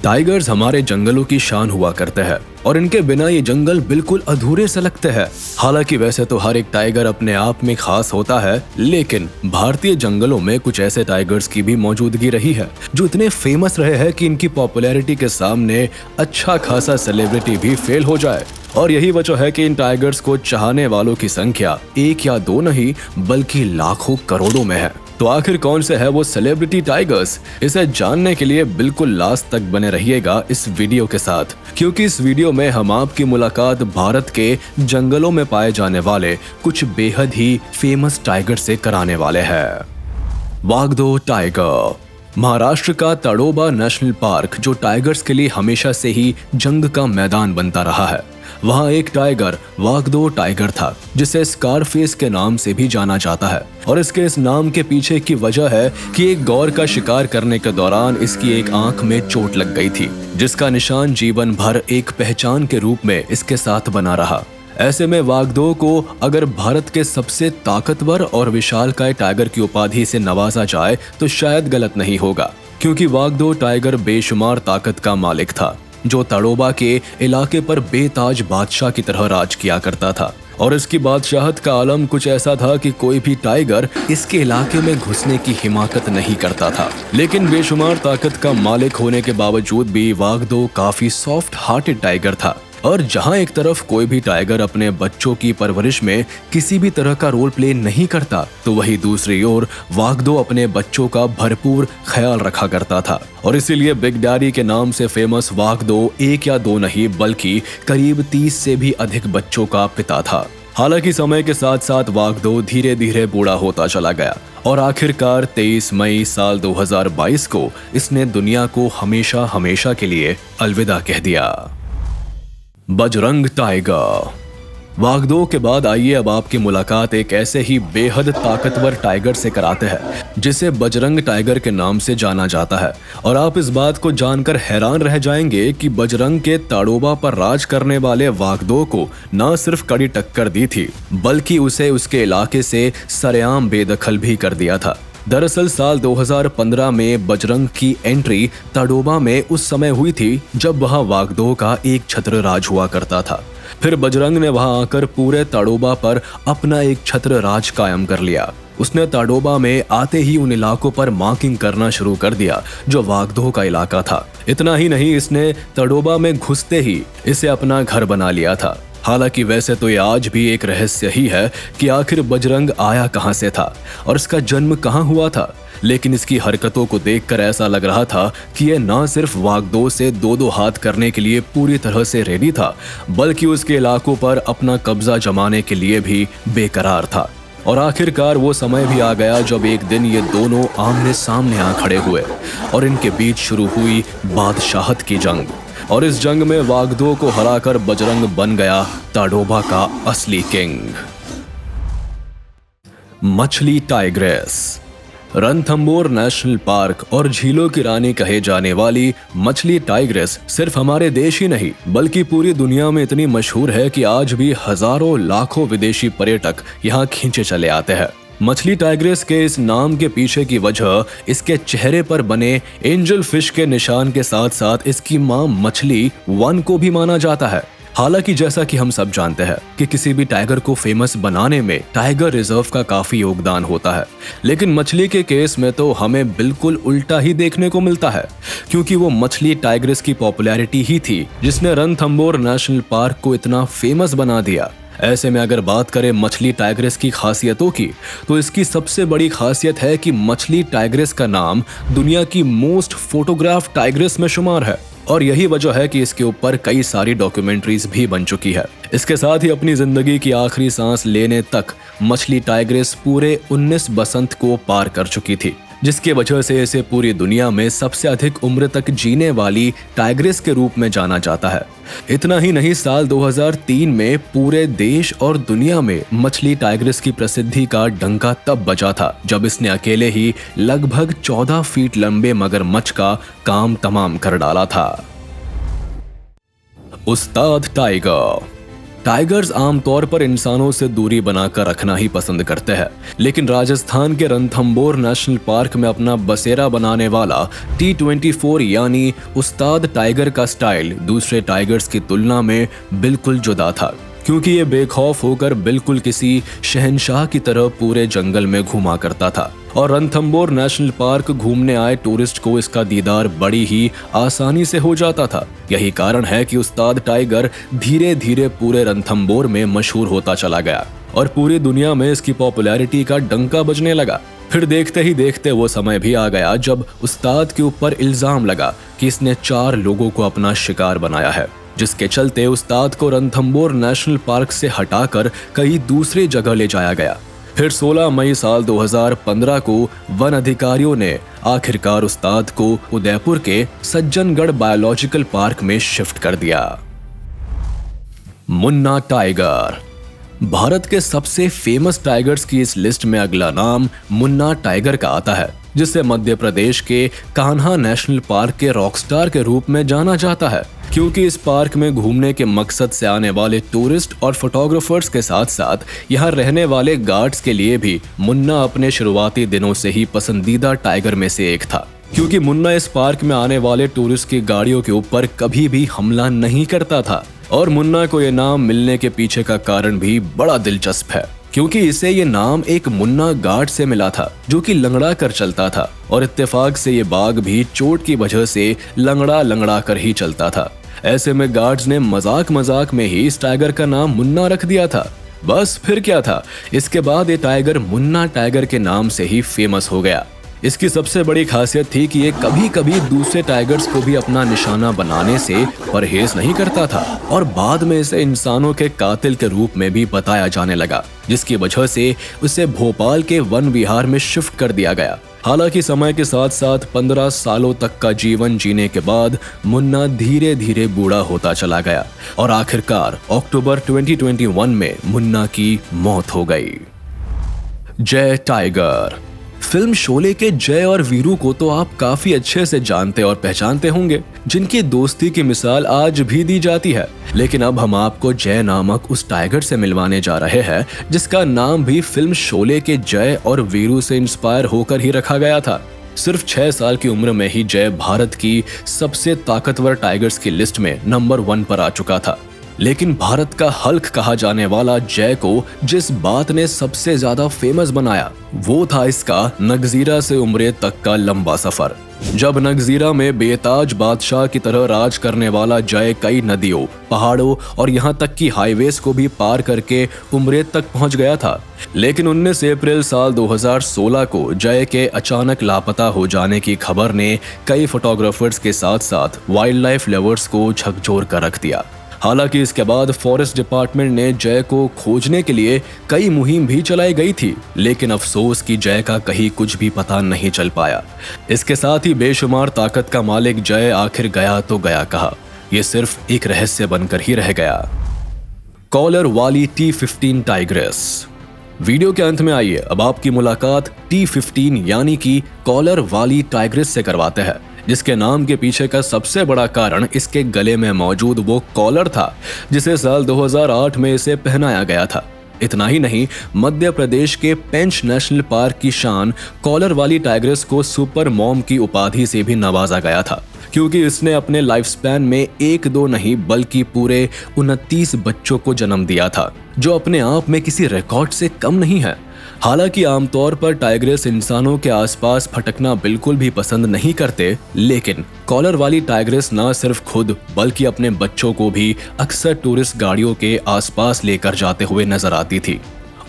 Tigers हमारे जंगलों की शान हुआ करते हैं और इनके बिना ये जंगल बिल्कुल अधूरे से लगते हैं। हालांकि वैसे तो हर एक टाइगर अपने आप में खास होता है, लेकिन भारतीय जंगलों में कुछ ऐसे टाइगर्स की भी मौजूदगी रही है जो इतने फेमस रहे हैं कि इनकी पॉपुलैरिटी के सामने अच्छा खासा सेलिब्रिटी भी फेल हो जाए। और यही वजह है कि इन टाइगर्स को चाहने वालों की संख्या एक या दो नहीं बल्कि लाखों करोड़ों में है। तो आखिर कौन से है वो सेलिब्रिटी टाइगर्स, इसे जानने के लिए बिल्कुल लास्ट तक बने रहिएगा इस वीडियो के साथ, क्योंकि इस वीडियो में हम आपकी मुलाकात भारत के जंगलों में पाए जाने वाले कुछ बेहद ही फेमस टाइगर से कराने वाले हैं। वागदो टाइगर महाराष्ट्र का ताडोबा नेशनल पार्क, जो टाइगर्स के लिए हमेशा से ही जंग का मैदान बनता रहा है। वहाँ एक टाइगर वागदो टाइगर था, जिसे स्कारफेस के नाम से भी जाना जाता है। और इसके इस नाम के पीछे की वजह है कि एक गौर का शिकार करने के दौरान इसकी एक आंख में चोट लग गई थी, जिसका निशान जीवन भर एक पहचान के रूप में इसके साथ बना रहा। ऐसे में वागदो को अगर भारत के सबसे ताकतवर और विशालकाय टाइगर की उपाधि से नवाजा जाए तो शायद गलत नहीं होगा, क्योंकि वागदो टाइगर बेशुमार ताकत का मालिक था, जो ताडोबा के इलाके पर बेताज बादशाह की तरह राज किया करता था। और इसकी बादशाहत का आलम कुछ ऐसा था कि कोई भी टाइगर इसके इलाके में घुसने की हिमाकत नहीं करता था। लेकिन बेशुमार ताकत का मालिक होने के बावजूद भी वागदो काफी सॉफ्ट हार्टेड टाइगर था। और जहां एक तरफ कोई भी टाइगर अपने बच्चों की परवरिश में किसी भी तरह का रोल प्ले नहीं करता, तो वहीं दूसरी ओर वागदो अपने बच्चों का भरपूर ख्याल रखा करता था। और इसीलिए बिग डैडी के नाम से फेमस वागदो एक या दो नहीं बल्कि करीब 30 से भी अधिक बच्चों का पिता था। हालांकि समय के साथ साथ वागदो धीरे धीरे बूढ़ा होता चला गया और आखिरकार 23 मई साल 2022 को इसने दुनिया को हमेशा हमेशा के लिए अलविदा कह दिया। बजरंग टाइगर वागदो के बाद आइए अब आपकी मुलाकात एक ऐसे ही बेहद ताकतवर टाइगर से कराते हैं, जिसे बजरंग टाइगर के नाम से जाना जाता है। और आप इस बात को जानकर हैरान रह जाएंगे कि बजरंग के ताडोबा पर राज करने वाले वागदो को न सिर्फ कड़ी टक्कर दी थी, बल्कि उसे उसके इलाके से सरेआम बेदखल भी कर दिया था। दरअसल साल 2015 में बजरंग की एंट्री ताडोबा में उस समय हुई थी जब वहां वागदो का एक छत्र राज हुआ करता था। फिर बजरंग ने वहां आकर पूरे ताडोबा पर अपना एक छत्र राज कायम कर लिया। उसने ताडोबा में आते ही उन इलाकों पर मार्किंग करना शुरू कर दिया जो वागदो का इलाका था। इतना ही नहीं, इसने ताडोबा में घुसते ही इसे अपना घर बना लिया था। हालांकि वैसे तो ये आज भी एक रहस्य ही है कि आखिर बजरंग आया कहां से था और इसका जन्म कहां हुआ था, लेकिन इसकी हरकतों को देखकर ऐसा लग रहा था कि यह न सिर्फ वागदो से दो हाथ करने के लिए पूरी तरह से रेडी था, बल्कि उसके इलाकों पर अपना कब्जा जमाने के लिए भी बेकरार था। और आखिरकार वो समय भी आ गया जब एक दिन ये दोनों आमने सामने आ खड़े हुए और इनके बीच शुरू हुई बादशाहत की जंग। और इस जंग में वागदो को हराकर बजरंग बन गया ताडोबा का असली किंग। मछली टाइग्रेस रणथंबोर नेशनल पार्क और झीलों की रानी कहे जाने वाली मछली टाइग्रेस सिर्फ हमारे देश ही नहीं बल्कि पूरी दुनिया में इतनी मशहूर है कि आज भी हजारों लाखों विदेशी पर्यटक यहाँ खींचे चले आते हैं। मछली टाइग्रेस के इस नाम के पीछे की वजह इसके चेहरे पर बने एंजल फिश के निशान के साथ साथ इसकी मां मछली वन को भी माना जाता है। हालांकि जैसा कि हम सब जानते हैं कि किसी भी टाइगर को फेमस बनाने में टाइगर रिजर्व का काफी योगदान होता है, लेकिन मछली के केस में तो हमें बिल्कुल उल्टा ही देखने को मिलता है, क्योंकि वो मछली टाइग्रेस की पॉपुलैरिटी ही थी जिसने रणथंबोर नेशनल पार्क को इतना फेमस बना दिया। ऐसे में अगर बात करें मछली टाइग्रेस की खासियतों की, तो इसकी सबसे बड़ी खासियत है कि मछली टाइग्रेस का नाम दुनिया की मोस्ट फोटोग्राफ टाइग्रेस में शुमार है। और यही वजह है कि इसके ऊपर कई सारी डॉक्यूमेंट्रीज भी बन चुकी है। इसके साथ ही अपनी जिंदगी की आखिरी सांस लेने तक मछली टाइग्रेस पूरे 19 बसंत को पार कर चुकी थी, जिसके वजह से इसे पूरी दुनिया में सबसे अधिक उम्र तक जीने वाली टाइग्रेस के रूप में जाना जाता है। इतना ही नहीं, साल 2003 में पूरे देश और दुनिया में मछली टाइग्रेस की प्रसिद्धि का डंका तब बजा था जब इसने अकेले ही लगभग 14 फीट लंबे मगरमच्छ का काम तमाम कर डाला था। उस्ताद टाइगर टाइगर्स आमतौर पर इंसानों से दूरी बनाकर रखना ही पसंद करते हैं, लेकिन राजस्थान के रणथंभौर नेशनल पार्क में अपना बसेरा बनाने वाला T24 यानी उस्ताद टाइगर का स्टाइल दूसरे टाइगर्स की तुलना में बिल्कुल जुदा था, क्योंकि ये बेखौफ होकर बिल्कुल किसी शहंशाह की तरह पूरे जंगल में घूमा करता था और रणथंभौर नेशनल पार्क घूमने आए टूरिस्ट को इसका दीदार बड़ी ही आसानी से हो जाता था। यही कारण है कि उस्ताद टाइगर धीरे धीरे पूरे रणथंभौर में मशहूर होता चला गया और पूरी दुनिया में इसकी पॉपुलैरिटी का डंका बजने लगा। फिर देखते ही देखते वो समय भी आ गया जब उस्ताद के ऊपर इल्जाम लगा कि इसने 4 लोगों को अपना शिकार बनाया है, जिसके चलते उस्ताद को रणथंभौर नेशनल पार्क से हटाकर कहीं दूसरी जगह ले जाया गया। फिर 16 मई साल 2015 को वन अधिकारियों ने आखिरकार उस्ताद को उदयपुर के सज्जनगढ़ बायोलॉजिकल पार्क में शिफ्ट कर दिया। मुन्ना टाइगर। भारत के सबसे फेमस टाइगर्स की इस लिस्ट में अगला नाम मुन्ना टाइगर का आता है, जिसे मध्य प्रदेश के कान्हा नेशनल पार्क के रॉकस्टार के रूप में जाना जाता है, क्योंकि इस पार्क में घूमने के मकसद से आने वाले टूरिस्ट और फोटोग्राफर्स के साथ साथ यहाँ रहने वाले गार्ड्स के लिए भी मुन्ना अपने शुरुआती दिनों से ही पसंदीदा टाइगर में से एक था, क्योंकि मुन्ना इस पार्क में आने वाले टूरिस्ट की गाड़ियों के ऊपर कभी भी हमला नहीं करता था। और मुन्ना को ये नाम मिलने के पीछे का कारण भी बड़ा दिलचस्प है, क्योंकि इसे ये नाम एक मुन्ना गार्ड से मिला था जो कि लंगड़ा कर चलता था और इत्तेफाक से ये बाघ भी चोट की वजह से लंगड़ा कर ही चलता था। ऐसे में गार्ड्स ने मजाक में ही इस टाइगर का नाम मुन्ना रख दिया था। बस फिर क्या था, इसके बाद ये टाइगर मुन्ना टाइगर के नाम से ही फेमस हो गया। इसकी सबसे बड़ी खासियत थी कि ये कभी कभी दूसरे टाइगर्स को भी अपना निशाना बनाने से परहेज नहीं करता था और बाद में इसे इंसानों के कातिल के रूप में भी बताया जाने लगा, जिसकी वजह से उसे भोपाल के वन विहार में शिफ्ट कर दिया गया। हालांकि समय के साथ साथ 15 सालों तक का जीवन जीने के बाद मुन्ना धीरे धीरे बूढ़ा होता चला गया और आखिरकार अक्टूबर 2021 में मुन्ना की मौत हो गई। जय टाइगर। फिल्म शोले के जय और वीरू को तो आप काफी अच्छे से जानते और पहचानते होंगे, जिनकी दोस्ती की मिसाल आज भी दी जाती है। लेकिन अब हम आपको जय नामक उस टाइगर से मिलवाने जा रहे हैं जिसका नाम भी फिल्म शोले के जय और वीरू से इंस्पायर होकर ही रखा गया था। सिर्फ 6 साल की उम्र में ही जय भारत की सबसे ताकतवर टाइगर्स की लिस्ट में नंबर 1 पर आ चुका था। लेकिन भारत का हल्क कहा जाने वाला जय को जिस बात ने सबसे ज्यादा फेमस बनाया वो था इसका नगजीरा से उम्रेद तक का लंबा सफर। जब नगजीरा में बेताज बादशाह की तरह राज करने वाला जय कई नदियों, पहाड़ों और यहाँ तक कि हाईवेज को भी पार करके उम्रेद तक पहुँच गया था। लेकिन 19 अप्रैल साल 2016 को जय के अचानक लापता हो जाने की खबर ने कई फोटोग्राफर्स के साथ साथ वाइल्ड लाइफ लवर्स को झकझोर कर रख दिया। हालांकि इसके बाद फॉरेस्ट डिपार्टमेंट ने जय को खोजने के लिए कई मुहिम भी चलाई गई थी, लेकिन अफसोस कि जय का कहीं कुछ भी पता नहीं चल पाया। इसके साथ ही बेशुमार ताकत का मालिक जय आखिर गया तो गया कहाँ, ये सिर्फ एक रहस्य बनकर ही रह गया। कॉलर वाली T15 टाइग्रेस। वीडियो के अंत में आइए अब आपकी मुलाकात T15 यानी कि कॉलर वाली टाइग्रेस से करवाते हैं, जिसके नाम के पीछे का सबसे बड़ा कारण इसके गले में मौजूद वो कॉलर था जिसे साल 2008 में इसे पहनाया गया था। इतना ही नहीं, मध्य प्रदेश के पेंच नेशनल पार्क की शान कॉलर वाली टाइग्रेस को सुपर मॉम की उपाधि से भी नवाजा गया था, क्योंकि इसने अपने लाइफ स्पैन में 1-2 नहीं बल्कि पूरे 29 बच्चों को जन्म दिया था, जो अपने आप में किसी रिकॉर्ड से कम नहीं है। हालांकि आमतौर पर टाइग्रेस इंसानों के आसपास भटकना बिल्कुल भी पसंद नहीं करते, लेकिन कॉलर वाली टाइग्रेस न सिर्फ खुद बल्कि अपने बच्चों को भी अक्सर टूरिस्ट गाड़ियों के आसपास लेकर जाते हुए नजर आती थी।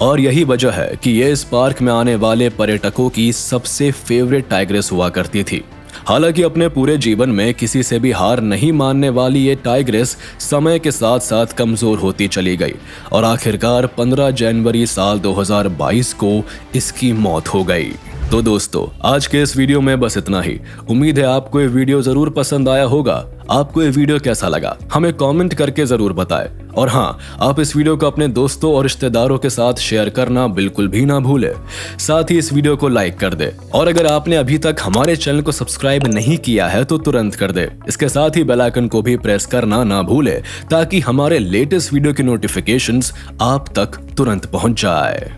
और यही वजह है कि ये इस पार्क में आने वाले पर्यटकों की सबसे फेवरेट टाइग्रेस हुआ करती थी। हालांकि अपने पूरे जीवन में किसी से भी हार नहीं मानने वाली ये टाइग्रेस समय के साथ साथ कमजोर होती चली गई और आखिरकार 15 जनवरी साल 2022 को इसकी मौत हो गई। तो दोस्तों, आज के इस वीडियो में बस इतना ही। उम्मीद है आपको ये वीडियो जरूर पसंद आया होगा। आपको ये वीडियो कैसा लगा हमें कमेंट करके जरूर बताएं। और हाँ, आप इस वीडियो को अपने दोस्तों और रिश्तेदारों के साथ शेयर करना बिल्कुल भी ना भूलें। साथ ही इस वीडियो को लाइक कर दे और अगर आपने अभी तक हमारे चैनल को सब्सक्राइब नहीं किया है तो तुरंत कर दे। इसके साथ ही बेल आइकन को भी प्रेस करना ना भूले ताकि हमारे लेटेस्ट वीडियो की नोटिफिकेशंस आप तक तुरंत पहुंच जाए।